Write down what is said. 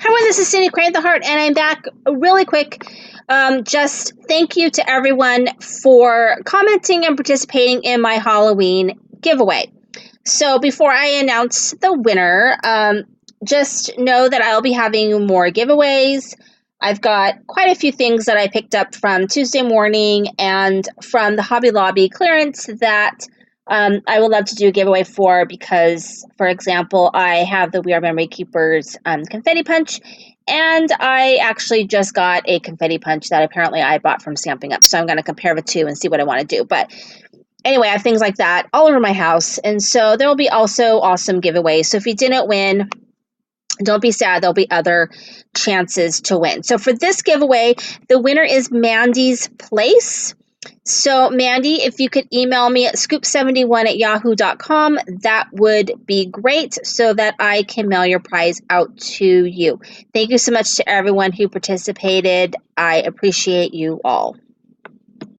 everyone, this is Cindy Crane the Heart, and I'm back really quick. Just thank you to everyone for commenting and participating in my Halloween giveaway. So before I announce the winner, just know that I'll be having more giveaways. I've got quite a few things that I picked up from Tuesday morning and from the Hobby Lobby clearance that I would love to do a giveaway for because, for example, I have the We Are Memory Keepers confetti punch, and I actually just got a confetti punch that apparently I bought from Stamping Up. So I'm going to compare the two and see what I want to do. But anyway, I have things like that all over my house. And so there will be also awesome giveaways. So if you didn't win, don't be sad. There'll be other chances to win. So for this giveaway, the winner is Mandy's Place. So Mandy, if you could email me at scoop71@yahoo.com, that would be great so that I can mail your prize out to you. Thank you so much to everyone who participated. I appreciate you all.